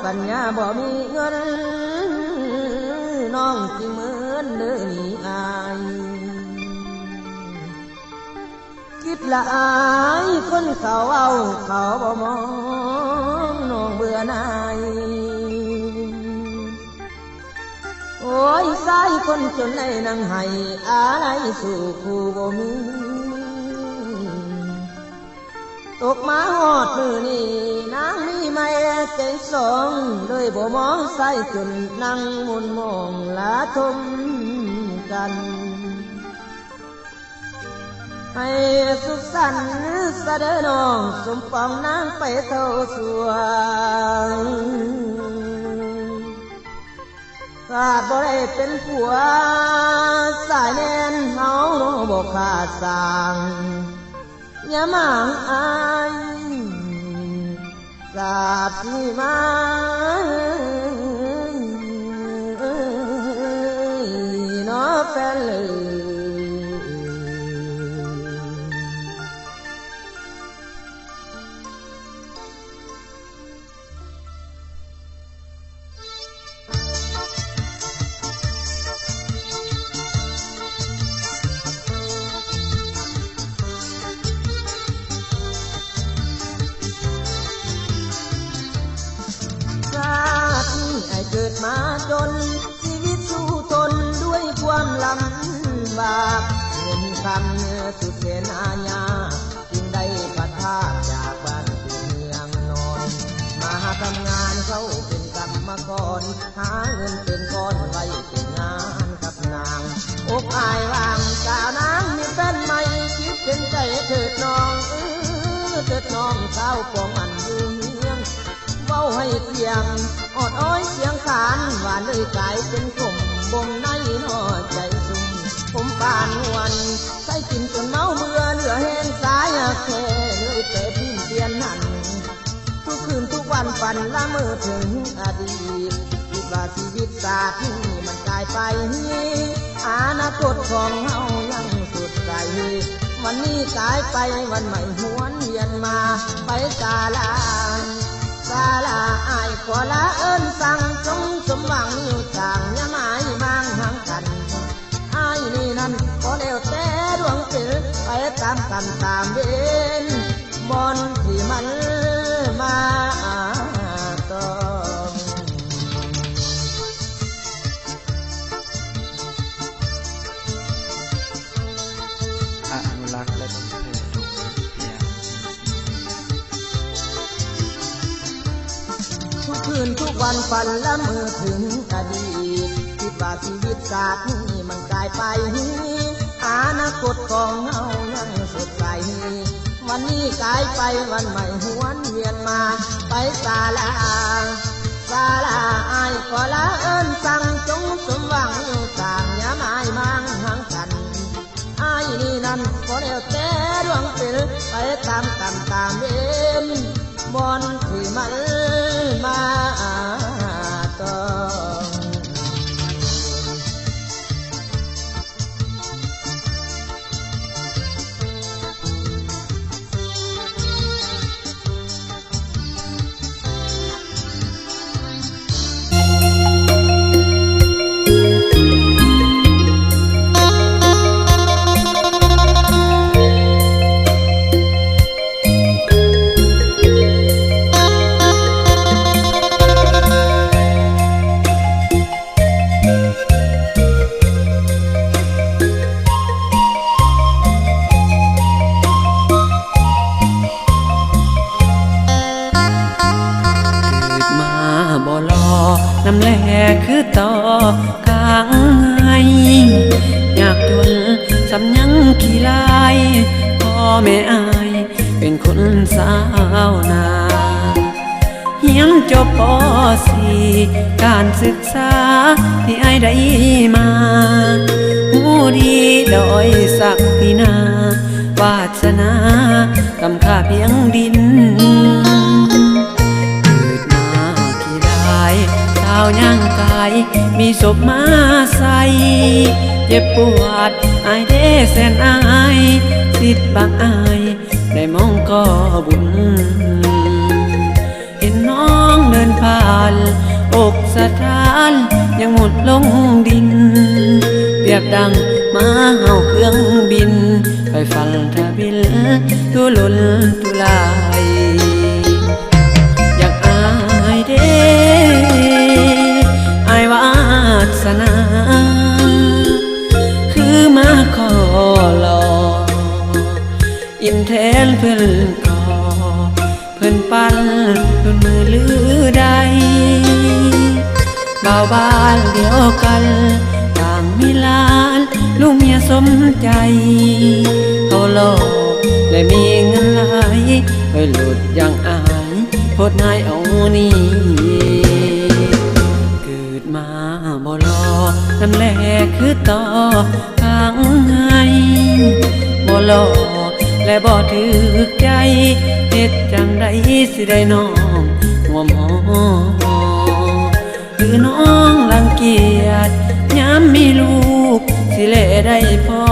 สัญญาบ่มีเงินน้องจึงเหมือนเดินหนีอายคิดละอายคนเขาเอาเขาบ่มองน้องเบื่อหน่ายโอ้ยสายคนจนในนั่งให้อะไรสู่ผู้บ่มีตกมาหอดมือนี่นางมีไม่ใจสองเลยบ่มองใส่จนนั่งมุนมองลาทมกันให้สุขสันต์สะเดอน้องสมปองนางไปเท่าสวงขาดบ่ได้เป็นผัวสายแน่นเฮาบ่ขาดสร้างอย่ามังอายสาบที่มาน้อแฟนเลยเกิดมาจนชีวิตสู้ทนด้วยความลำบากเงินคำสุดแสนอาญาจึงได้พัดพาจากบ้านสู่เมืองนอนมาทำงานเขาเป็นกรรมกรหาเงินเป็นก้อนไว้เป็นงานกับนางอกอายวางกาวนางมีแฟนใหม่คิดเป็นใจเถิดน้องเถิดน้องเศร้าปองอันอยู่เมียงเว้าให้เพียงอดอ้อยเสียงขานหวานเลยกลายเป็นขมบ่มในนอใจสุ่มผมปานวันใส่กินจนเมาเบื่อเหลือแห้งสายแค่เลยแต่พิมเปลี่ยนหันทุกคืนทุกวันฝันละเมอถึงอดีตคิดว่าชีวิตศาสตร์นี้มันกลายไปอนาคตของเฮายังสดใสวันนี้กลายไปวันใหม่หวนเวียนมาไปศาลาอายขอลาเอิ้นสั่งจงสมหวังอยู่ต่างอย่าหมายมั่งห่างกันอายนี่นั่นก็แล้วแต่ดวงเจอไปตามกันตามเดินบอนที่มันมาต้องอนุรักษ์และเผยเพียงทุกคืนทุกวันฝันละเมอถึงอดีตคิดว่าชีวิตศาสตร์นี้มันกลายไปอนาคตของเฮายังสดใสวันนี้กลายไปวันใหม่หวนเวียนมาไปศาลาอายขอลาเอิ้นสั่งจงสมหวังอยู่ต่างอย่าหมายมั่งห่างกันอายนี่นั่นก็แล้วแต่ดวงเป็นไปตามกันตามเดินบอนที่มันมาต้องน้ำแลคือต่อกลางไงอยากจนสำยังขี้ลายพ่อแม่อายเป็นคนสาวนาเฮียนจบป.4 การศึกษาที่อายได้มาหูดีดอยสักดินาวาสนากำค่าเพียงดินสาวย่างกายมีศพมาใส่เจ็บปวดอายเด้แสนอายสิทธิ์บางอายได้มองก็บุญเห็นน้องเดินผ่ ผ่านอกสถานยังหมดลงดินเปรียบดังม้าเห่าเครื่องบินไฟฟันทะบินตุลุนตุลายอยากอายเด้อายวาสนาคือมาขอรออินแทนเพิ่นก่อเพิ่นปั้นรุ่นมือลือใดบ่าวบ้านเดียวกันต่างมีหลานลูกเมียสมใจเขาหลอกและมีเงินหลายไปหลุดอย่างอายโพดนายเอานี่เกิดมาบ่รอน้ำแลคือต่อข้างให้บ่หลอกและบ่ถือใจเฮ็ดจังใดสิได้น้องหัวหมอหรือน้องรังเกียจย้ำมีลูกสิเล่ได้พอ